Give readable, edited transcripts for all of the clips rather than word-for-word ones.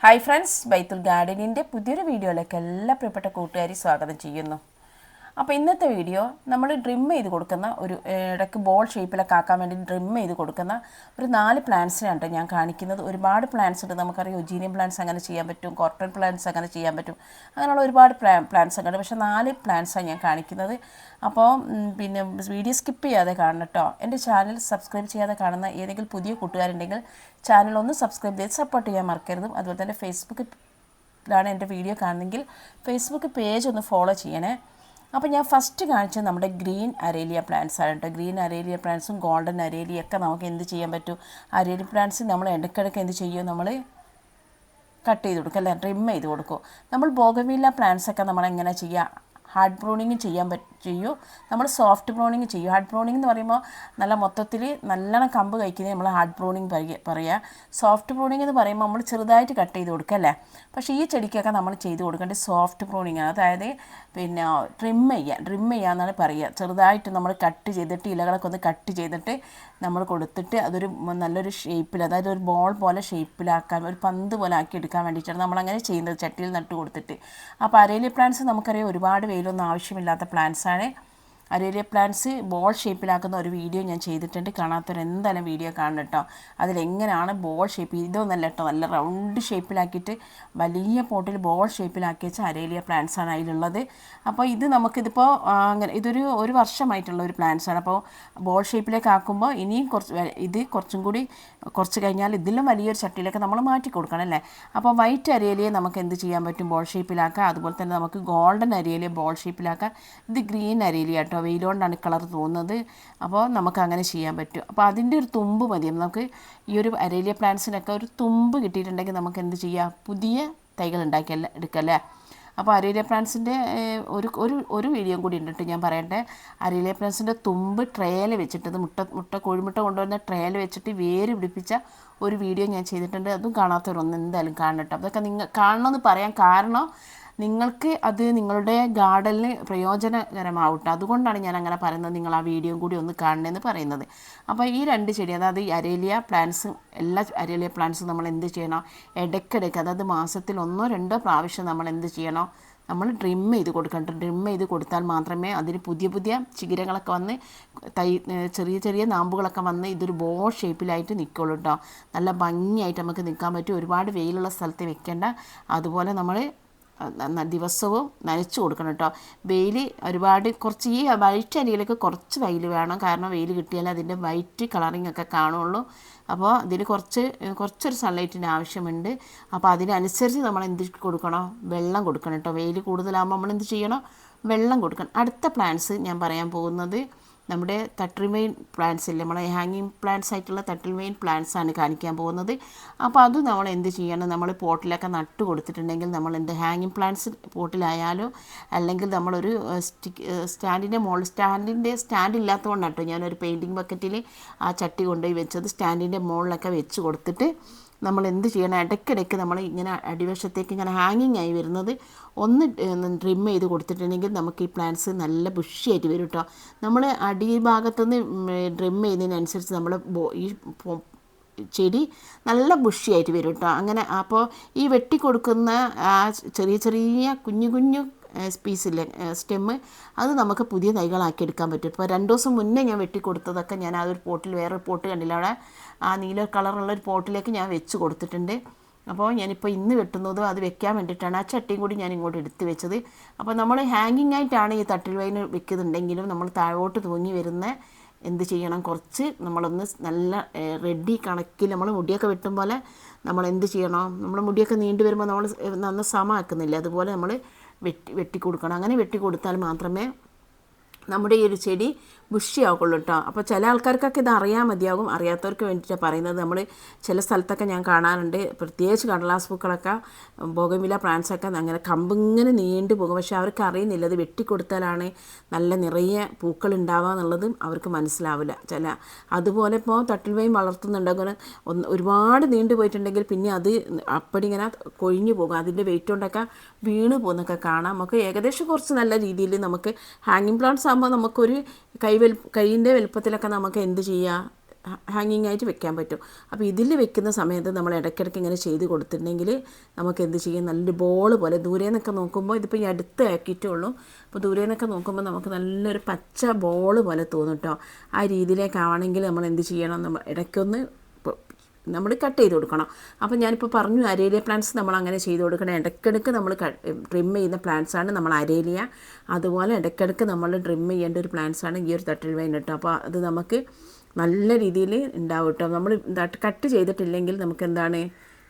Hi friends, ബൈത്തുൽ ഗാർഡനിൻ്റെ പുതിയൊരു വീഡിയോയിലേക്ക് എല്ലാ പ്രിയപ്പെട്ട കൂട്ടുകാരി സ്വാഗതം ചെയ്യുന്നു. അപ്പോൾ ഇന്നത്തെ വീഡിയോ നമ്മൾ ഡ്രിം ചെയ്ത് കൊടുക്കുന്ന ഒരു ഇടയ്ക്ക് ബോൾ ഷേപ്പിലൊക്കെ ആക്കാൻ വേണ്ടി ഡ്രിം ചെയ്ത് കൊടുക്കുന്ന ഒരു 4 പ്ലാന്റ്സിനാണ് ഞാൻ കാണിക്കുന്നത്. ഒരുപാട് പ്ലാന്റ്സ് ഉണ്ട്. നമുക്കറിയാം ഒജീനിയം പ്ലാന്റ്സ് അങ്ങനെ ചെയ്യാൻ പറ്റും, കോട്ടൺ പ്ലാന്റ്സ് അങ്ങനെ ചെയ്യാൻ പറ്റും, അങ്ങനെയുള്ള ഒരുപാട് പ്ലാന്റ്സ് ഒക്കെ ഉണ്ട്. പക്ഷേ 4 പ്ലാന്റ്സാണ് ഞാൻ കാണിക്കുന്നത്. അപ്പോൾ പിന്നെ വീഡിയോ സ്കിപ്പ് ചെയ്യാതെ കാണണം കേട്ടോ. എൻ്റെ ചാനൽ സബ്സ്ക്രൈബ് ചെയ്യാതെ കാണുന്ന ഏതെങ്കിലും പുതിയ കൂട്ടുകാരുണ്ടെങ്കിൽ ചാനൽ ഒന്ന് സബ്സ്ക്രൈബ് ചെയ്ത് സപ്പോർട്ട് ചെയ്യാൻ മറക്കരുത്. അതുപോലെ തന്നെ ഫേസ്ബുക്കിലാണ് എൻ്റെ വീഡിയോ കാണുന്നെങ്കിൽ ഫേസ്ബുക്ക് പേജ് ഒന്ന് ഫോളോ ചെയ്യണേ. അപ്പോൾ ഞാൻ ഫസ്റ്റ് കാണിച്ചത് നമ്മുടെ ഗ്രീൻ അരേലിയ പ്ലാന്റ്സ് ആണ് കേട്ടോ. ഗ്രീൻ അരേലിയ പ്ലാന്റ്സും ഗോൾഡൻ അരേലിയൊക്കെ നമുക്ക് എന്ത് ചെയ്യാൻ പറ്റും? അരേലിയ പ്ലാന്റ്സ് നമ്മൾ ഇടയ്ക്കിടയ്ക്ക് എന്ത് ചെയ്യും? നമ്മൾ കട്ട് ചെയ്ത് കൊടുക്കും, അല്ലേ, ട്രിം ചെയ്ത് കൊടുക്കും. നമ്മൾ ബോഗൻവില്ല പ്ലാന്റ്സൊക്കെ നമ്മളെങ്ങനെ ചെയ്യുക? ഹാർഡ് ബ്രൂണിങ് ചെയ്യൂ. നമ്മൾ സോഫ്റ്റ് ബ്രൂണിങ് ചെയ്യും. ഹാർഡ് ബ്രൂണിങ് എന്ന് പറയുമ്പോൾ നല്ല മൊത്തത്തിൽ നല്ലോണം കമ്പ് കഴിക്കുന്നത് നമ്മൾ ഹാർഡ് ബ്രൂണിങ് പറയുക. സോഫ്റ്റ് ബ്രൂണിങ് എന്ന് പറയുമ്പോൾ നമ്മൾ ചെറുതായിട്ട് കട്ട് ചെയ്ത് കൊടുക്കുക, അല്ലേ. പക്ഷേ ഈ ചെടിക്കൊക്കെ നമ്മൾ ചെയ്ത് കൊടുക്കേണ്ടത് സോഫ്റ്റ് ബ്രൂണിങ് ആണ്. അതായത് പിന്നെ ഡ്രിം ചെയ്യാന്നാണ് പറയുക. ചെറുതായിട്ട് നമ്മൾ കട്ട് ചെയ്തിട്ട് ഇലകളൊക്കെ ഒന്ന് കട്ട് ചെയ്തിട്ട് നമ്മൾ കൊടുത്തിട്ട് അതൊരു നല്ലൊരു ഷേപ്പിൽ, അതായത് ഒരു ബോൾ പോലെ ഷേപ്പിലാക്കാൻ, ഒരു പന്ത് പോലെ ആക്കി എടുക്കാൻ വേണ്ടിയിട്ടാണ് നമ്മളങ്ങനെ ചെയ്യുന്നത്, ചട്ടിയിൽ നട്ട് കൊടുത്തിട്ട്. അപ്പോൾ അരേലിയ പ്ലാന്റ്സ് നമുക്കറിയാം ഒരുപാട് വെയിലൊന്നും ആവശ്യമില്ലാത്ത പ്ലാന്റ്സാണ്. അരേലിയ പ്ലാന്റ്സ് ബോൾ ഷേപ്പിലാക്കുന്ന ഒരു വീഡിയോ ഞാൻ ചെയ്തിട്ടുണ്ട്. കാണാത്തവർ എന്തായാലും വീഡിയോ കാണണം കേട്ടോ. അതിലെങ്ങനെയാണ് ബോൾ ഷേപ്പ്, ഇതൊന്നല്ല കേട്ടോ, നല്ല റൗണ്ട് ഷേപ്പിലാക്കിയിട്ട് വലിയ പോട്ടിൽ ബോൾ ഷേപ്പിലാക്കി വെച്ച അരേലിയ പ്ലാന്റ്സ് ആണ് അതിലുള്ളത്. അപ്പോൾ ഇത് നമുക്കിതിപ്പോൾ അങ്ങനെ ഒരു വർഷമായിട്ടുള്ള ഒരു പ്ലാന്റ്സ് ആണ്. അപ്പോൾ ബോൾ ഷേപ്പിലേക്ക് ആക്കുമ്പോൾ ഇനിയും കുറച്ച് കഴിഞ്ഞാൽ ഇതിലും വലിയൊരു ചട്ടിയിലേക്ക് നമ്മൾ മാറ്റി കൊടുക്കണം, അല്ലേ. അപ്പോൾ വൈറ്റ് അരേലിയെ നമുക്ക് എന്ത് ചെയ്യാൻ പറ്റും? ബോൾ ഷേപ്പിലാക്കാം. അതുപോലെ തന്നെ നമുക്ക് ഗോൾഡൻ അരേലിയെ ബോൾ ഷേപ്പിലാക്കാം. ഇത് ഗ്രീൻ അരേലിയ കേട്ടോ, വെയിലുകൊണ്ടാണ് കളർ തോന്നുന്നത്. അപ്പോൾ നമുക്ക് അങ്ങനെ ചെയ്യാൻ പറ്റും. അപ്പോൾ അതിൻ്റെ ഒരു തുമ്പ് മതി നമുക്ക്. ഈ ഒരു അരേലിയ പ്ലാന്റ്സിനൊക്കെ ഒരു തുമ്പ് കിട്ടിയിട്ടുണ്ടെങ്കിൽ നമുക്ക് എന്ത് ചെയ്യാം? പുതിയ തൈകൾ എടുക്കല്ലേ. അപ്പോൾ അരേലിയ പ്ലാന്റ്സിൻ്റെ ഒരു വീഡിയോ കൂടി ഉണ്ടിട്ട് ഞാൻ പറയട്ടെ. അരേലിയ പ്ലാന്റ്സിൻ്റെ തുമ്പ് ട്രേയിൽ വെച്ചിട്ട് കോഴിമുട്ട കൊണ്ടുവന്ന ട്രേയിൽ വെച്ചിട്ട് വേര് പിടിപ്പിച്ച ഒരു വീഡിയോ ഞാൻ ചെയ്തിട്ടുണ്ട്. അതും കാണാത്തവരൊന്നും എന്തായാലും കാണണം കേട്ടോ. അതൊക്കെ നിങ്ങൾ കാണണമെന്ന് പറയാൻ കാരണം നിങ്ങൾക്ക് അത് നിങ്ങളുടെ ഗാർഡനിൽ പ്രയോജനകരമാവട്ടെ, അതുകൊണ്ടാണ് ഞാൻ അങ്ങനെ പറയുന്നത്. നിങ്ങൾ ആ വീഡിയോ കൂടി ഒന്ന് കാണണമെന്ന് പറയുന്നത്. അപ്പോൾ ഈ 2 ചെടി, അതായത് ഈ അരേലിയ പ്ലാന്റ്സും എല്ലാ അരേലിയ പ്ലാന്റ്സും നമ്മൾ എന്ത് ചെയ്യണം? ഇടയ്ക്കിടയ്ക്ക്, അതായത് മാസത്തിൽ 1-2 പ്രാവശ്യം നമ്മൾ എന്ത് ചെയ്യണം? നമ്മൾ ഡ്രിം ചെയ്ത് കൊടുക്കണം. ഡ്രിം ചെയ്ത് കൊടുത്താൽ മാത്രമേ അതിന് പുതിയ ചിഗിരങ്ങളൊക്കെ വന്ന് ചെറിയ നാമ്പുകളൊക്കെ വന്ന് ഇതൊരു ബോൾ ഷേപ്പിലായിട്ട് നിൽക്കുള്ളൂ കേട്ടോ. നല്ല ഭംഗിയായിട്ട് നമുക്ക് നിൽക്കാൻ പറ്റും. ഒരുപാട് വെയിലുള്ള സ്ഥലത്ത് വെക്കേണ്ട. അതുപോലെ നമ്മൾ ദിവസവും നനച്ച് കൊടുക്കണം കേട്ടോ. വെയിൽ കുറച്ച് ഈ വൈറ്റ് അരിയിലേക്ക് കുറച്ച് വെയിൽ വേണം. കാരണം വെയിൽ കിട്ടിയാലേ അതിൻ്റെ വൈറ്റ് കളറിങ് ഒക്കെ കാണുള്ളൂ. അപ്പോൾ അതിന് കുറച്ചൊരു സൺലൈറ്റിൻ്റെ ആവശ്യമുണ്ട്. അപ്പോൾ അതിനനുസരിച്ച് നമ്മൾ എന്ത് കൊടുക്കണം? വെള്ളം കൊടുക്കണം കേട്ടോ. വെയിൽ കൂടുതലാകുമ്പോൾ നമ്മൾ എന്ത് ചെയ്യണം? വെള്ളം കൊടുക്കണം. അടുത്ത പ്ലാന്റ്സ് ഞാൻ പറയാൻ പോകുന്നത് നമ്മുടെ തട്ടിൽ മെയിൻ പ്ലാന്റ്സ് ഇല്ലേ, നമ്മളെ ഹാങ്ങിങ് പ്ലാന്റ്സ് ആയിട്ടുള്ള തട്ടിൽ മെയിൻ പ്ലാന്റ്സ് ആണ് കാണിക്കാൻ പോകുന്നത്. അപ്പോൾ അത് നമ്മൾ എന്ത് ചെയ്യണം? നമ്മൾ പോട്ടിലൊക്കെ നട്ട് കൊടുത്തിട്ടുണ്ടെങ്കിൽ നമ്മൾ ഹാങ്ങിങ് പ്ലാന്റ്സ് പോട്ടിലായാലോ, അല്ലെങ്കിൽ നമ്മളൊരു സ്റ്റാൻഡ് ഇല്ലാത്തതുകൊണ്ടാണ് കേട്ടോ ഞാനൊരു പെയിൻറ്റിങ് ബക്കറ്റിൽ ആ ചട്ടി കൊണ്ടുപോയി വെച്ചത്. സ്റ്റാൻഡിൻ്റെ മുകളിലൊക്കെ വെച്ച് കൊടുത്തിട്ട് നമ്മൾ എന്ത് ചെയ്യണം? ഇടയ്ക്കിടയ്ക്ക് നമ്മൾ ഇങ്ങനെ അടിവശത്തേക്ക് ഇങ്ങനെ ഹാങ്ങിങ് ആയി വരുന്നത് ഒന്ന് ട്രിം ചെയ്ത് കൊടുത്തിട്ടുണ്ടെങ്കിൽ നമുക്ക് ഈ പ്ലാന്റ്സ് നല്ല ബുഷിയായിട്ട് വരും കേട്ടോ. നമ്മൾ അടിഭാഗത്തുനിന്ന് ട്രിം ചെയ്യുന്നതിനനുസരിച്ച് നമ്മൾ ഈ ചെടി നല്ല ബുഷിയായിട്ട് വരും കേട്ടോ. അങ്ങനെ അപ്പോൾ ഈ വെട്ടിക്കൊടുക്കുന്ന ആ ചെറിയ കുഞ്ഞു പീസില്ലേ, സ്റ്റെമ്മ്, അത് നമുക്ക് പുതിയ തൈകളാക്കി എടുക്കാൻ പറ്റും. ഇപ്പോൾ 2 ദിവസം മുന്നേ ഞാൻ വെട്ടിക്കൊടുത്തതൊക്കെ ഞാൻ ആ ഒരു പോട്ടിൽ, വേറൊരു പോട്ട് കണ്ടില്ല അവിടെ, ആ നീല കളറുള്ള ഒരു പോട്ടിലേക്ക് ഞാൻ വെച്ച് കൊടുത്തിട്ടുണ്ട്. അപ്പോൾ ഞാനിപ്പോൾ ഇന്ന് വെട്ടുന്നതും അത് വെക്കാൻ വേണ്ടിയിട്ടാണ്. ആ ചട്ടിയും കൂടി ഞാൻ ഇങ്ങോട്ട് എടുത്ത് വെച്ചത്. അപ്പോൾ നമ്മൾ ഹാങ്ങിങ് ആയിട്ടാണ് ഈ തട്ടിൽ വൈൻ വെക്കുന്നുണ്ടെങ്കിലും നമ്മൾ താഴോട്ട് തൂങ്ങി വരുന്ന എന്ത് ചെയ്യണം? കുറച്ച് നമ്മളൊന്ന് നല്ല റെഡി കണക്കിൽ നമ്മൾ മുടിയൊക്കെ വെട്ടും പോലെ നമ്മൾ എന്ത് ചെയ്യണം? നമ്മൾ മുടിയൊക്കെ നീണ്ടു വരുമ്പോൾ നമ്മൾ നന്ന സമമാക്കുന്നില്ല, അതുപോലെ നമ്മൾ വെട്ടിക്കൊടുക്കണം. അങ്ങനെ വെട്ടിക്കൊടുത്താൽ മാത്രമേ നമ്മുടെ ഈ ഒരു ചെടി ബുഷിയാവുള്ളൂ കേട്ടോ. അപ്പോൾ ചില ആൾക്കാർക്കൊക്കെ ഇത് അറിയാൻ മതിയാകും. അറിയാത്തവർക്ക് വേണ്ടിയിട്ടാണ് പറയുന്നത്. നമ്മൾ ചില സ്ഥലത്തൊക്കെ ഞാൻ കാണാറുണ്ട്, പ്രത്യേകിച്ച് കടലാസ് പൂക്കളൊക്കെ, ബോഗൻവില്ല പ്ലാന്റ്സൊക്കെ അങ്ങനെ കമ്പിങ്ങനെ നീണ്ടു പോകും. പക്ഷേ അവർക്ക് അറിയുന്നില്ല അത് വെട്ടിക്കൊടുത്താലാണ് നല്ല നിറയെ പൂക്കൾ ഉണ്ടാവുക എന്നുള്ളതും അവർക്ക് മനസ്സിലാവില്ല. അതുപോലെ ഇപ്പോൾ തട്ടിൽ വൈൻ വളർത്തുന്നുണ്ടെങ്കിൽ ഒരുപാട് നീണ്ടു പോയിട്ടുണ്ടെങ്കിൽ പിന്നെ അത് അപ്പടി ഇങ്ങനെ കൊഴിഞ്ഞു പോകും. അതിൻ്റെ വെയിറ്റ് കൊണ്ടൊക്കെ വീണ് പോകുന്നൊക്കെ കാണാം. നമുക്ക് ഏകദേശം കുറച്ച് നല്ല രീതിയിൽ നമുക്ക് ഹാങ്ങിങ് പ്ലാന്റ്സ് ആകുമ്പോൾ നമുക്കൊരു കൈയിൻ്റെ വലുപ്പത്തിലൊക്കെ നമുക്ക് എന്ത് ചെയ്യാം? ഹാങ്ങിങ് ആയിട്ട് വെക്കാൻ പറ്റും. അപ്പോൾ ഇതിൽ വെക്കുന്ന സമയത്ത് നമ്മൾ ഇടയ്ക്കിടയ്ക്ക് ഇങ്ങനെ ചെയ്ത് കൊടുത്തിട്ടുണ്ടെങ്കിൽ നമുക്ക് എന്ത് ചെയ്യും, നല്ലൊരു ബോൾ പോലെ ദൂരെ നിന്നൊക്കെ നോക്കുമ്പോൾ, ഇതിപ്പോൾ ഈ അടുത്ത് ആക്കിയിട്ടേ ഉള്ളൂ, അപ്പോൾ ദൂരെ നിന്നൊക്കെ നോക്കുമ്പോൾ നമുക്ക് നല്ലൊരു പച്ച ബോൾ പോലെ തോന്നും കേട്ടോ. ആ രീതിയിലേക്കാണെങ്കിൽ നമ്മൾ എന്ത് ചെയ്യണം, നമ്മൾ ഇടയ്ക്കൊന്ന് നമ്മൾ കട്ട് ചെയ്ത് കൊടുക്കണം. അപ്പോൾ ഞാനിപ്പോൾ പറഞ്ഞു അരേലിയ പ്ലാന്റ്സ് നമ്മൾ അങ്ങനെ ചെയ്ത് കൊടുക്കണം. ഇടയ്ക്കിടയ്ക്ക് നമ്മൾ ട്രിം ചെയ്യുന്ന പ്ലാന്റ്സാണ് നമ്മൾ അരേലിയ. അതുപോലെ ഇടയ്ക്കിടയ്ക്ക് നമ്മൾ ട്രിം ചെയ്യേണ്ട ഒരു പ്ലാന്റ്സാണ് ഈ ഒരു തട്ടിൽ വൈൻ കേട്ടോ. അപ്പോൾ അത് നമുക്ക് നല്ല രീതിയിൽ ഉണ്ടാവും കേട്ടോ. നമ്മൾ കട്ട് ചെയ്തിട്ടില്ലെങ്കിൽ നമുക്ക് എന്താണ്,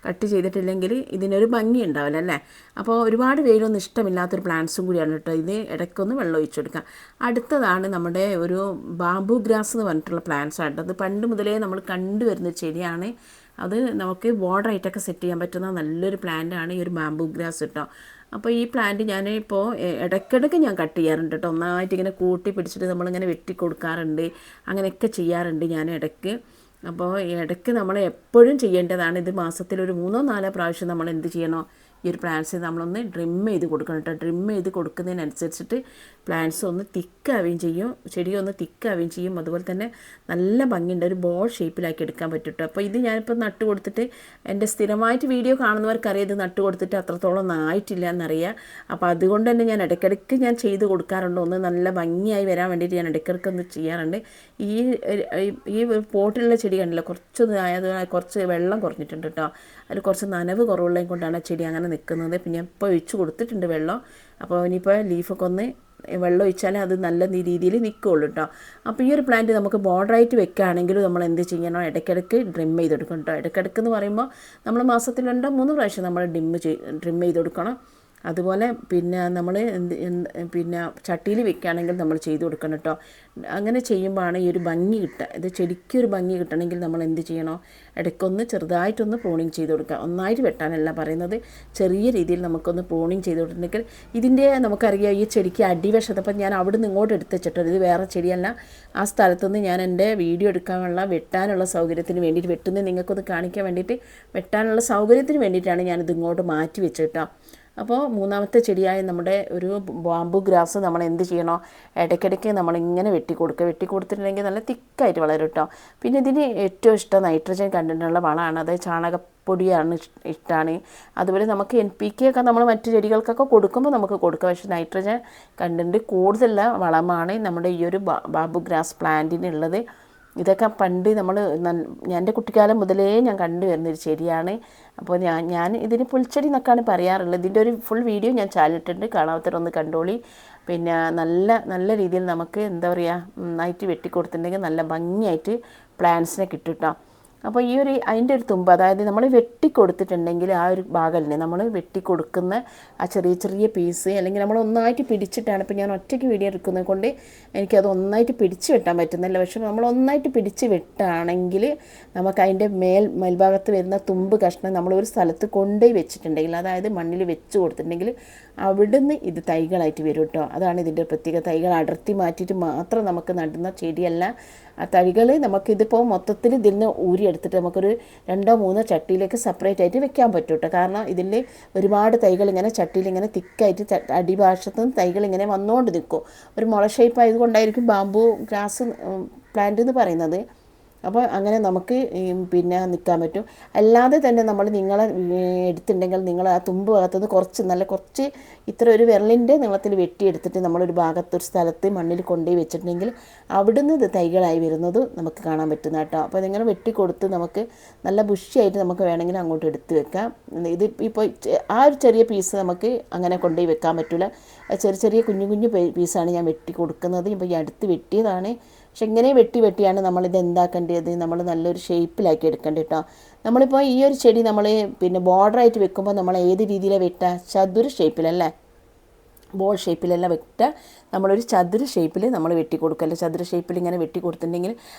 കട്ട് ചെയ്തിട്ടില്ലെങ്കിൽ ഇതിനൊരു ഭംഗി ഉണ്ടാവില്ല അല്ലേ. അപ്പോൾ ഒരുപാട് വെയിലൊന്നും ഇഷ്ടമില്ലാത്തൊരു പ്ലാന്റ്സും കൂടിയാണ് കേട്ടോ ഇത്. ഇടയ്ക്കൊന്ന് വെള്ളം ഒഴിച്ചു കൊടുക്കുക. അടുത്തതാണ് നമ്മുടെ ഒരു ബാംബു ഗ്രാസ് എന്ന് പറഞ്ഞിട്ടുള്ള പ്ലാന്റ്സ് ആണ്. അത് പണ്ട് മുതലേ നമ്മൾ കണ്ടുവരുന്ന ചെടിയാണ്. അത് നമുക്ക് ബോർഡറായിട്ടൊക്കെ സെറ്റ് ചെയ്യാൻ പറ്റുന്ന നല്ലൊരു പ്ലാന്റാണ് ഈ ഒരു ബാംബു ഗ്രാസ് കേട്ടോ. അപ്പോൾ ഈ പ്ലാന്റ് ഞാൻ ഇപ്പോൾ ഇടയ്ക്കിടയ്ക്ക് ഞാൻ കട്ട് ചെയ്യാറുണ്ട് കേട്ടോ. ഒന്നായിട്ട് ഇങ്ങനെ കൂട്ടി പിടിച്ചിട്ട് നമ്മളിങ്ങനെ വെട്ടി കൊടുക്കാറുണ്ട്, അങ്ങനെയൊക്കെ ചെയ്യാറുണ്ട് ഞാൻ ഇടയ്ക്ക്. അപ്പോൾ ഇടയ്ക്ക് നമ്മൾ എപ്പോഴും ചെയ്യേണ്ടതാണ്. ഇത് മാസത്തിൽ ഒരു 3-4 പ്രാവശ്യം നമ്മൾ എന്ത് ചെയ്യണോ, ഈ ഒരു പ്ലാന്റ്സ് നമ്മളൊന്ന് ഡ്രിം ചെയ്ത് കൊടുക്കണം കേട്ടോ. ഡ്രിം ചെയ്ത് കൊടുക്കുന്നതിനനുസരിച്ചിട്ട് പ്ലാന്റ്സ് ഒന്ന് തിക്കാവുകയും ചെയ്യും, ചെടി ഒന്ന് തിക്കാവുകയും ചെയ്യും. അതുപോലെ തന്നെ നല്ല ഭംഗിയുണ്ട്, ഒരു ബോൾ ഷേപ്പിലാക്കി എടുക്കാൻ പറ്റും കേട്ടോ. അപ്പോൾ ഇത് ഞാനിപ്പോൾ നട്ട് കൊടുത്തിട്ട്, എൻ്റെ സ്ഥിരമായിട്ട് വീഡിയോ കാണുന്നവർക്കറിയാം ഇത് നട്ട് കൊടുത്തിട്ട് അത്രത്തോളം ഒന്നും ആയിട്ടില്ല എന്നറിയാം. അപ്പോൾ അതുകൊണ്ട് തന്നെ ഞാൻ ഇടയ്ക്കിടയ്ക്ക് ഞാൻ ചെയ്ത് കൊടുക്കാറുണ്ട്. ഒന്ന് നല്ല ഭംഗിയായി വരാൻ വേണ്ടിയിട്ട് ഞാൻ ഇടയ്ക്കിടയ്ക്ക് ഒന്ന് ചെയ്യാറുണ്ട്. ഈ പോട്ടിലുള്ള ചെടി കണ്ടില്ല, കുറച്ചൊന്ന് ആയത് കുറച്ച് വെള്ളം കുറഞ്ഞിട്ടുണ്ട് കേട്ടോ. അതിൽ കുറച്ച് നനവ് കുറവുള്ളത് കൊണ്ടാണ് ചെടി അങ്ങനെ നിൽക്കുന്നത്. പിന്നെ ഇപ്പോൾ ഒഴിച്ച് കൊടുത്തിട്ടുണ്ട് വെള്ളം. അപ്പോൾ ഇനിയിപ്പോൾ ലീഫൊക്കെ ഒന്ന് വെള്ളം ഒഴിച്ചാൽ അത് നല്ല രീതിയിൽ നിൽക്കുകയുള്ളൂ കേട്ടോ. അപ്പോൾ ഈ ഒരു പ്ലാന്റ് നമുക്ക് ബോർഡറായിട്ട് വെക്കുകയാണെങ്കിൽ നമ്മൾ എന്ത് ചെയ്യണം, ഇടയ്ക്കിടയ്ക്ക് ഡ്രിം ചെയ്ത് കൊടുക്കണം കേട്ടോ. ഇടയ്ക്കിടയ്ക്ക് എന്ന് പറയുമ്പോൾ നമ്മൾ മാസത്തിൽ 2-3 പ്രാവശ്യം നമ്മൾ ഡ്രിം ചെയ്ത് കൊടുക്കണം. അതുപോലെ പിന്നെ നമ്മൾ പിന്നെ ചട്ടിയിൽ വെക്കുകയാണെങ്കിൽ നമ്മൾ ചെയ്ത് കൊടുക്കണം കേട്ടോ. അങ്ങനെ ചെയ്യുമ്പോഴാണ് ഈ ഒരു ഭംഗി കിട്ടുക. ഇത് ചെടിക്കൊരു ഭംഗി കിട്ടണമെങ്കിൽ നമ്മൾ എന്ത് ചെയ്യണോ, ഇടയ്ക്കൊന്ന് ചെറുതായിട്ടൊന്ന് പ്രൂണിങ് ചെയ്ത് കൊടുക്കുക. ഒന്നായിട്ട് വെട്ടാനല്ല പറയുന്നത്, ചെറിയ രീതിയിൽ നമുക്കൊന്ന് പ്രൂണിങ് ചെയ്ത് കൊടുത്തിട്ടുണ്ടെങ്കിൽ ഇതിൻ്റെ നമുക്കറിയാം ഈ ചെടിക്ക് അടിവശത്ത്. അപ്പം ഞാൻ അവിടെ നിന്ന് ഇങ്ങോട്ട് എടുത്ത് വെച്ചിട്ടുണ്ട്, ഇത് വേറെ ചെടിയല്ല. ആ സ്ഥലത്തുനിന്ന് ഞാൻ എൻ്റെ വീഡിയോ എടുക്കാനുള്ള വെട്ടാനുള്ള സൗകര്യത്തിന് വേണ്ടിയിട്ട്, വെട്ടുന്നത് നിങ്ങൾക്കൊന്ന് കാണിക്കാൻ വേണ്ടിയിട്ട്, വെട്ടാനുള്ള സൗകര്യത്തിന് വേണ്ടിയിട്ടാണ് ഞാനിത് ഇങ്ങോട്ട് മാറ്റി വെച്ചിട്ടോ. അപ്പോൾ മൂന്നാമത്തെ ചെടിയായ നമ്മുടെ ഒരു ബാംബു ഗ്രാസ് നമ്മൾ എന്ത് ചെയ്യണോ, ഇടയ്ക്കിടയ്ക്ക് നമ്മളിങ്ങനെ വെട്ടി കൊടുത്തിട്ടുണ്ടെങ്കിൽ നല്ല തിക്കായിട്ട് വളരും കേട്ടോ. പിന്നെ ഇതിന് ഏറ്റവും ഇഷ്ടം നൈട്രജൻ കണ്ടൻറ്റുള്ള വളമാണ്, അത് ചാണകപ്പൊടിയാണ് ഇഷ്ടമാണ്. അതുപോലെ നമുക്ക് NPK ഒക്കെ നമ്മൾ മറ്റു ചെടികൾക്കൊക്കെ കൊടുക്കുമ്പോൾ നമുക്ക് കൊടുക്കാം. പക്ഷേ നൈട്രജൻ കണ്ടൻറ്റ് കൂടുതലുള്ള വളമാണ് നമ്മുടെ ഈ ഒരു ബാംബു ഗ്രാസ് പ്ലാന്റിനുള്ളത്. ഇതൊക്കെ പണ്ട് നമ്മൾ എൻ്റെ കുട്ടിക്കാലം മുതലേ ഞാൻ കണ്ടുവരുന്നൊരു ചെടിയാണ്. അപ്പോൾ ഞാൻ ഇതിന് പുൽച്ചെടി എന്നൊക്കെയാണ് പറയാറുള്ളത്. ഇതിൻ്റെ ഒരു ഫുൾ വീഡിയോ ഞാൻ ചാനലിട്ടുണ്ട്, കാണാത്തവരൊന്ന് കണ്ടോളി. പിന്നെ നല്ല രീതിയിൽ നമുക്ക് എന്താ പറയുക, നന്നായിട്ട് വെട്ടിക്കൊടുത്തിട്ടുണ്ടെങ്കിൽ നല്ല ഭംഗിയായിട്ട് പ്ലാന്റ്സിനെ കിട്ടും കേട്ടോ. അപ്പോൾ ഈ ഒരു അതിൻ്റെ ഒരു തുമ്പ്, അതായത് നമ്മൾ വെട്ടിക്കൊടുത്തിട്ടുണ്ടെങ്കിൽ ആ ഒരു ഭാഗമല്ലേ നമ്മൾ വെട്ടിക്കൊടുക്കുന്ന ആ ചെറിയ പീസ്, അല്ലെങ്കിൽ നമ്മൾ ഒന്നായിട്ട് പിടിച്ചിട്ടാണ്. ഇപ്പോൾ ഞാൻ ഒറ്റയ്ക്ക് വീഡിയോ എടുക്കുന്നത് കൊണ്ട് എനിക്കത് ഒന്നായിട്ട് പിടിച്ച് വെട്ടാൻ പറ്റുന്നില്ല. പക്ഷേ നമ്മൾ ഒന്നായിട്ട് പിടിച്ച് വെട്ടാണെങ്കിൽ നമുക്ക് അതിൻ്റെ മേൽഭാഗത്ത് വരുന്ന തുമ്പ് കഷ്ണം നമ്മൾ ഒരു സ്ഥലത്ത് കൊണ്ടുപോയി വെച്ചിട്ടുണ്ടെങ്കിൽ, അതായത് മണ്ണിൽ വെച്ച് കൊടുത്തിട്ടുണ്ടെങ്കിൽ അവിടുന്ന് ഇത് തൈകളായിട്ട് വരും കേട്ടോ. അതാണ് ഇതിൻ്റെ പ്രത്യേക. തൈകൾ അടർത്തി മാറ്റിയിട്ട് മാത്രം നമുക്ക് നടുന്ന ചെടിയല്ല. ആ തൈകൾ നമുക്കിതിപ്പോൾ മൊത്തത്തിൽ ഇതിൽ നിന്ന് ഊരിയെടുത്തിട്ട് നമുക്കൊരു 2-3 ചട്ടിയിലേക്ക് സെപ്പറേറ്റ് ആയിട്ട് വെക്കാൻ പറ്റും കേട്ടോ. കാരണം ഇതിൽ ഒരുപാട് തൈകൾ ഇങ്ങനെ ചട്ടിയിൽ ഇങ്ങനെ തിക്കായിട്ട് അടിഭാഷത്ത് നിന്ന് തൈകൾ ഇങ്ങനെ വന്നുകൊണ്ട് നിൽക്കും. ഒരു മുള ഷേപ്പ് ആയതുകൊണ്ടായിരിക്കും ബാംബു ഗ്രാസ് പ്ലാന്റ് എന്ന് പറയുന്നത്. അപ്പോൾ അങ്ങനെ നമുക്ക് പിന്നെ നിൽക്കാൻ പറ്റും. അല്ലാതെ തന്നെ നിങ്ങളെ എടുത്തിട്ടുണ്ടെങ്കിൽ നിങ്ങൾ ആ തുമ്പ് ഭാഗത്തുനിന്ന് കുറച്ച് ഇത്ര ഒരു വിരലിൻ്റെ നീളത്തിൽ വെട്ടിയെടുത്തിട്ട് നമ്മളൊരു ഭാഗത്തൊരു സ്ഥലത്ത് മണ്ണിൽ കൊണ്ടുപോയി വെച്ചിട്ടുണ്ടെങ്കിൽ അവിടുന്ന് ഇത് തൈകളായി വരുന്നത് നമുക്ക് കാണാൻ പറ്റുന്ന കേട്ടോ. അപ്പോൾ നിങ്ങൾ വെട്ടിക്കൊടുത്ത് നമുക്ക് നല്ല ബുഷിയായിട്ട് നമുക്ക് വേണമെങ്കിൽ അങ്ങോട്ട് എടുത്ത് വെക്കാം. ഇത് ഇപ്പോൾ ആ ഒരു ചെറിയ പീസ് നമുക്ക് അങ്ങനെ കൊണ്ടുപോയി വെക്കാൻ പറ്റില്ല. ചെറിയ കുഞ്ഞു പീസാണ് ഞാൻ വെട്ടി കൊടുക്കുന്നത്. ഇപ്പോൾ ഈ അടുത്ത് വെട്ടിയതാണ്. പക്ഷെ ഇങ്ങനെ വെട്ടിയാണ് നമ്മളിത് എന്താക്കേണ്ടത്, നമ്മൾ നല്ലൊരു ഷേപ്പിലാക്കി എടുക്കേണ്ടത് കേട്ടോ. നമ്മളിപ്പോൾ ഈ ഒരു ചെടി നമ്മൾ പിന്നെ ബോർഡറായിട്ട് വെക്കുമ്പോൾ നമ്മൾ ഏത് രീതിയിലാണ് വെട്ടുക, ചതുര ഷേപ്പിലല്ലേ, ബോൾ ഷേപ്പിലല്ല വെട്ടുക. നമ്മളൊരു ചതുര ഷേപ്പിൽ നമ്മൾ വെട്ടി കൊടുക്കല്ലേ. ചതുര ഷേപ്പിൽ ഇങ്ങനെ വെട്ടി കൊടുത്തിട്ടുണ്ടെങ്കിൽ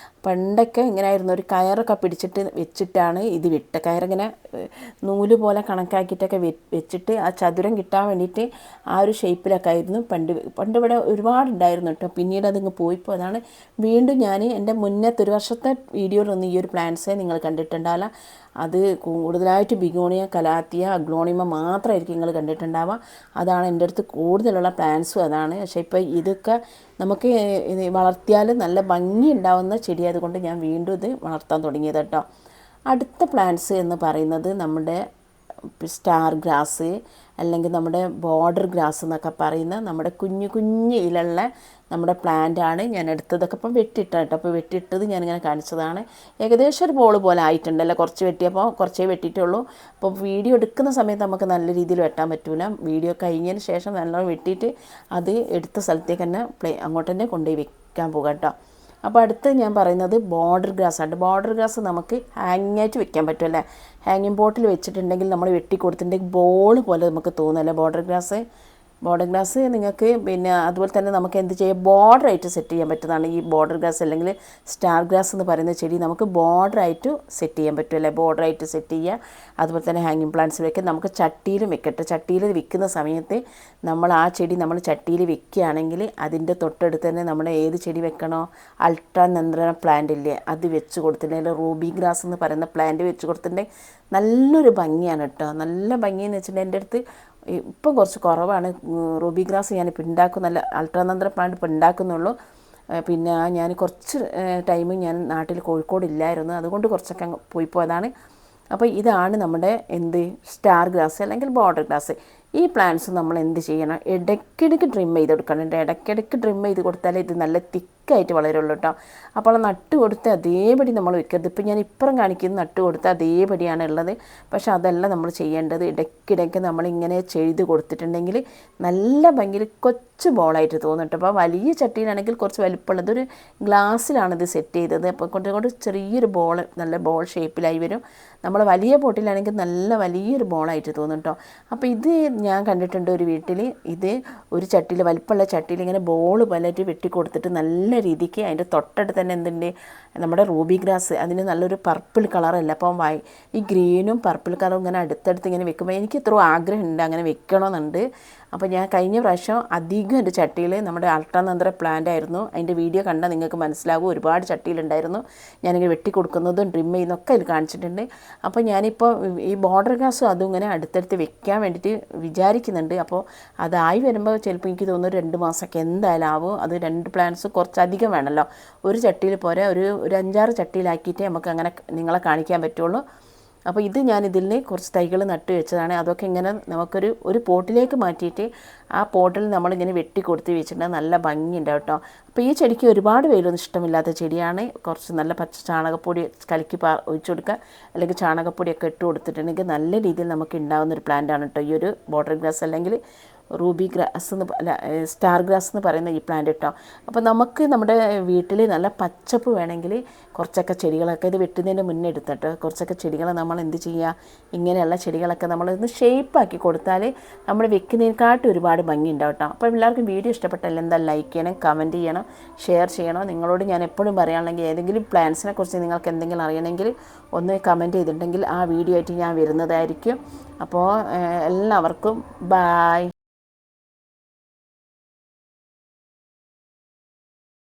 പണ്ടൊക്കെ ഇങ്ങനെ ആയിരുന്നു, ഒരു കയറൊക്കെ പിടിച്ചിട്ട് വെച്ചിട്ടാണ് ഇത് വെട്ടുക. കയറിങ്ങനെ നൂല് പോലെ കണക്കാക്കിയിട്ടൊക്കെ വെച്ചിട്ട് ആ ചതുരം കിട്ടാൻ വേണ്ടിയിട്ട് ആ ഒരു ഷേപ്പിലൊക്കെ ആയിരുന്നു പണ്ട് ഇവിടെ ഒരുപാടുണ്ടായിരുന്നു കേട്ടോ. പിന്നീട് അതിങ്ങ് പോയിപ്പോൾ അതാണ് വീണ്ടും ഞാൻ എൻ്റെ മുന്നത്തെ ഒരു വർഷത്തെ വീഡിയോയിലൊന്നും ഈ ഒരു പ്ലാന്റ്സേ നിങ്ങൾ കണ്ടിട്ടുണ്ടാവില്ല. അത് കൂടുതലായിട്ട് ബിഗോണിയ, കലാത്തിയ, അഗ്ലോണിമ മാത്രമായിരിക്കും നിങ്ങൾ കണ്ടിട്ടുണ്ടാവുക. അതാണ് എൻ്റെ അടുത്ത് കൂടുതലുള്ള പ്ലാന്റ്സും അതാണ്. പക്ഷേ ഇപ്പോൾ ഇതൊക്കെ നമുക്ക് വളർത്തിയാൽ നല്ല ഭംഗി ഉണ്ടാവുന്ന ചെടിയായതുകൊണ്ട് ഞാൻ വീണ്ടും ഇത് വളർത്താൻ തുടങ്ങിയത് കേട്ടോ. അടുത്ത പ്ലാന്റ്സ് എന്ന് പറയുന്നത് നമ്മുടെ സ്റ്റാർ ഗ്രാസ് അല്ലെങ്കിൽ നമ്മുടെ ബോർഡർ ഗ്രാസ് എന്നൊക്കെ പറയുന്ന നമ്മുടെ കുഞ്ഞു കുഞ്ഞു ഇലുള്ള നമ്മുടെ പ്ലാന്റാണ് ഞാൻ എടുത്തതൊക്കെ ഇപ്പം വെട്ടിയിട്ടാണ് കേട്ടോ. അപ്പോൾ വെട്ടിയിട്ടത് ഞാനിങ്ങനെ കാണിച്ചതാണ്. ഏകദേശം ഒരു ബോൾ പോലെ ആയിട്ടുണ്ടല്ലോ, കുറച്ച് വെട്ടിയപ്പോൾ കുറച്ചേ വെട്ടിയിട്ടുള്ളൂ. അപ്പോൾ വീഡിയോ എടുക്കുന്ന സമയത്ത് നമുക്ക് നല്ല രീതിയിൽ വെട്ടാൻ പറ്റില്ല. വീഡിയോ കഴിഞ്ഞതിന് ശേഷം നല്ലോണം വെട്ടിയിട്ട് അത് എടുത്ത സ്ഥലത്തേക്ക് തന്നെ അങ്ങോട്ട് തന്നെ കൊണ്ടുപോയി വെക്കാൻ പോകാം കേട്ടോ. അപ്പോൾ അടുത്ത് ഞാൻ പറയുന്നത് ബോർഡർ ഗ്രാസ് ആണ്. ബോർഡർ ഗ്രാസ് നമുക്ക് ഹാങ്ങിങ് ആയിട്ട് വെക്കാൻ പറ്റുമല്ലേ. ഹാങ്ങിങ് പോട്ടിൽ വെച്ചിട്ടുണ്ടെങ്കിൽ നമ്മൾ വെട്ടി കൊടുത്തിട്ടുണ്ടെങ്കിൽ ബോൾ പോലെ നമുക്ക് തോന്നുമല്ലേ ബോർഡർ ഗ്രാസ്. നിങ്ങൾക്ക് പിന്നെ അതുപോലെ തന്നെ നമുക്ക് എന്ത് ചെയ്യാം, ബോർഡറായിട്ട് സെറ്റ് ചെയ്യാൻ പറ്റുന്നതാണ് ഈ ബോർഡർ ഗ്രാസ് അല്ലെങ്കിൽ സ്റ്റാർ ഗ്രാസ് എന്ന് പറയുന്ന ചെടി. നമുക്ക് ബോർഡറായിട്ട് സെറ്റ് ചെയ്യാൻ പറ്റുമല്ലേ, ബോർഡറായിട്ട് സെറ്റ് ചെയ്യുക. അതുപോലെ തന്നെ ഹാങ്ങിങ് പ്ലാന്റ്സ് വെക്കുക. നമുക്ക് ചട്ടിയിലും വെക്കട്ടെ. ചട്ടിയിൽ വെക്കുന്ന സമയത്ത് നമ്മൾ ആ ചെടി നമ്മൾ ചട്ടിയിൽ വെക്കുകയാണെങ്കിൽ അതിൻ്റെ തൊട്ടടുത്ത് തന്നെ നമ്മൾ ഏത് ചെടി വെക്കണോ, അൾട്രാ നന്ദ്ര പ്ലാന്റ് ഇല്ലേ അത് വെച്ച് കൊടുത്തിട്ടുണ്ടെങ്കിൽ, റൂബി ഗ്രാസ് എന്ന് പറയുന്ന പ്ലാന്റ് വെച്ച് കൊടുത്തിട്ടുണ്ടെങ്കിൽ നല്ലൊരു ഭംഗിയാണ് കേട്ടോ. നല്ല ഭംഗിയെന്ന് വെച്ചിട്ടുണ്ടെങ്കിൽ എൻ്റെ അടുത്ത് ഇപ്പം കുറച്ച് കുറവാണ് റൂബി ഗ്രാസ് ഞാനിപ്പോൾ ഉണ്ടാക്കും. നല്ല അൾട്രാനന്ദ്ര പ്ലാന്റ് ഇപ്പോൾ ഉണ്ടാക്കുന്നുള്ളൂ. പിന്നെ ഞാൻ കുറച്ച് ടൈം ഞാൻ നാട്ടിൽ കോഴിക്കോട് ഇല്ലായിരുന്നു, അതുകൊണ്ട് കുറച്ചൊക്കെ പോയി പോയതാണ്. അപ്പോൾ ഇതാണ് നമ്മുടെ സ്റ്റാർ ഗ്രാസ് അല്ലെങ്കിൽ ബോർഡർ ഗ്രാസ്. ഈ പ്ലാന്റ്സ് നമ്മൾ എന്ത് ചെയ്യണം, ഇടയ്ക്കിടയ്ക്ക് ട്രിം ചെയ്ത് കൊടുക്കണം. ഇടയ്ക്കിടയ്ക്ക് ട്രിം ചെയ്ത് കൊടുത്താലേ ഇത് നല്ല തിക്കായിട്ട് വളരുള്ളൂ കേട്ടോ. അപ്പോൾ നട്ട് കൊടുത്ത് അതേപടി നമ്മൾ വെക്കരുത്. ഇപ്പോൾ ഞാൻ ഇപ്പുറം കാണിക്കുന്നത് നട്ട് കൊടുത്ത് അതേപടിയാണ് ഉള്ളത്. പക്ഷെ അതല്ല നമ്മൾ ചെയ്യേണ്ടത്. ഇടയ്ക്കിടയ്ക്ക് നമ്മളിങ്ങനെ ചെയ്ത് കൊടുത്തിട്ടുണ്ടെങ്കിൽ നല്ല ഭംഗിയിൽ കൊച്ചു ബോളായിട്ട് തോന്നും കേട്ടോ. അപ്പോൾ വലിയ ചട്ടിയിലാണെങ്കിൽ കുറച്ച് വലിപ്പമുള്ളത് ഒരു ഗ്ലാസ്സിലാണിത് സെറ്റ് ചെയ്തത്. അപ്പോൾ കൊണ്ട് ചെറിയൊരു ബോൾ, നല്ല ബോൾ ഷേപ്പിലായി വരും. നമ്മൾ വലിയ പോട്ടിലാണെങ്കിൽ നല്ല വലിയൊരു ബോളായിട്ട് തോന്നും കേട്ടോ. അപ്പോൾ ഇത് ഞാൻ കണ്ടിട്ടുണ്ട് ഒരു വീട്ടിൽ. ഇത് ഒരു ചട്ടിയിൽ, വലിപ്പമുള്ള ചട്ടിയിൽ ഇങ്ങനെ ബോൾ പോലെയായിട്ട് വെട്ടി കൊടുത്തിട്ട് നല്ല രീതിക്ക് അതിൻ്റെ തൊട്ടടുത്ത് തന്നെ എന്തുണ്ട്, നമ്മുടെ റൂബി ഗ്രാസ്. അതിന് നല്ലൊരു പർപ്പിൾ കളറല്ല. അപ്പം ഈ ഗ്രീനും പർപ്പിൾ കളറും ഇങ്ങനെ അടുത്തടുത്ത് ഇങ്ങനെ വെക്കുമ്പോൾ എനിക്ക് എത്രയോ ആഗ്രഹമുണ്ട് അങ്ങനെ വെക്കണമെന്നുണ്ട്. അപ്പോൾ ഞാൻ കഴിഞ്ഞ പ്രാവശ്യം അധികം എൻ്റെ ചട്ടിയിൽ നമ്മുടെ അൾട്രാനന്ദ്ര പ്ലാന്റ് ആയിരുന്നു. അതിൻ്റെ വീഡിയോ കണ്ടാൽ നിങ്ങൾക്ക് മനസ്സിലാകും. ഒരുപാട് ചട്ടിയിലുണ്ടായിരുന്നു. ഞാനിങ്ങനെ വെട്ടി കൊടുക്കുന്നതും ട്രിം ചെയ്യുന്നതൊക്കെ അതിൽ കാണിച്ചിട്ടുണ്ട്. അപ്പോൾ ഞാനിപ്പോൾ ഈ ബോർഡർ ഗ്രാസും അതും ഇങ്ങനെ അടുത്തടുത്ത് വെക്കാൻ വേണ്ടിയിട്ട് വിചാരിക്കുന്നുണ്ട്. അപ്പോൾ അതായി വരുമ്പോൾ ചിലപ്പോൾ എനിക്ക് തോന്നുന്നു 2 മാസമൊക്കെ എന്തായാലും ആവും. അത് 2 പ്ലാന്റ്സ് കുറച്ചധികം വേണമല്ലോ. ഒരു ചട്ടിയിൽ പോരാ, ഒരു 5-6 ചട്ടിയിലാക്കിയിട്ടേ നമുക്ക് അങ്ങനെ നിങ്ങളെ കാണിക്കാൻ പറ്റുള്ളൂ. അപ്പോൾ ഇത് ഞാനിതിൽ കുറച്ച് തൈകൾ നട്ട് വെച്ചതാണ്. അതൊക്കെ ഇങ്ങനെ ഒരു പോട്ടിലേക്ക് മാറ്റിയിട്ട് ആ പോട്ടിൽ നമ്മളിങ്ങനെ വെട്ടി കൊടുത്ത് വെച്ചിട്ടുണ്ടെങ്കിൽ നല്ല ഭംഗിയുണ്ടാവും കേട്ടോ. അപ്പോൾ ഈ ചെടിക്ക് ഒരുപാട് വെയിലൊന്നും ഇഷ്ടമില്ലാത്ത ചെടിയാണ്. കുറച്ച് നല്ല പച്ച ചാണകപ്പൊടി കലക്കി ഒഴിച്ചു കൊടുക്കുക, അല്ലെങ്കിൽ ചാണകപ്പൊടിയൊക്കെ ഇട്ട് കൊടുത്തിട്ടുണ്ടെങ്കിൽ നല്ല രീതിയിൽ നമുക്ക് ഉണ്ടാകുന്നൊരു പ്ലാന്റാണ് കേട്ടോ ഈ ഒരു ബോർഡർ ഗ്രാസ് അല്ലെങ്കിൽ റൂബി ഗ്രാസ് സ്റ്റാർ ഗ്രാസ് എന്ന് പറയുന്ന ഈ പ്ലാന്റ് കേട്ടോ. അപ്പോൾ നമുക്ക് നമ്മുടെ വീട്ടിൽ നല്ല പച്ചപ്പ് വേണമെങ്കിൽ കുറച്ചൊക്കെ ചെടികളൊക്കെ ഇത് വെട്ടുന്നതിന് മുന്നേ എടുത്തിട്ട് കുറച്ചൊക്കെ ചെടികൾ നമ്മൾ എന്ത് ചെയ്യുക, ഇങ്ങനെയുള്ള ചെടികളൊക്കെ നമ്മളൊന്ന് ഷേപ്പാക്കി കൊടുത്താൽ നമ്മൾ വെക്കുന്നതിനെക്കാട്ടും ഒരുപാട് ഭംഗി ഉണ്ടാവും കേട്ടോ. അപ്പോൾ എല്ലാവർക്കും വീഡിയോ ഇഷ്ടപ്പെട്ടാൽ എന്താ ലൈക്ക് ചെയ്യണം, കമൻറ്റ് ചെയ്യണം, ഷെയർ ചെയ്യണം. നിങ്ങളോട് ഞാൻ എപ്പോഴും പറയുകയാണെങ്കിൽ ഏതെങ്കിലും പ്ലാന്റ്സിനെ കുറിച്ച് നിങ്ങൾക്ക് എന്തെങ്കിലും അറിയണമെങ്കിൽ ഒന്ന് കമൻറ്റ് ചെയ്തിട്ടുണ്ടെങ്കിൽ ആ വീഡിയോ ആയിട്ട് ഞാൻ വരുന്നതായിരിക്കും. അപ്പോൾ എല്ലാവർക്കും ബായ്.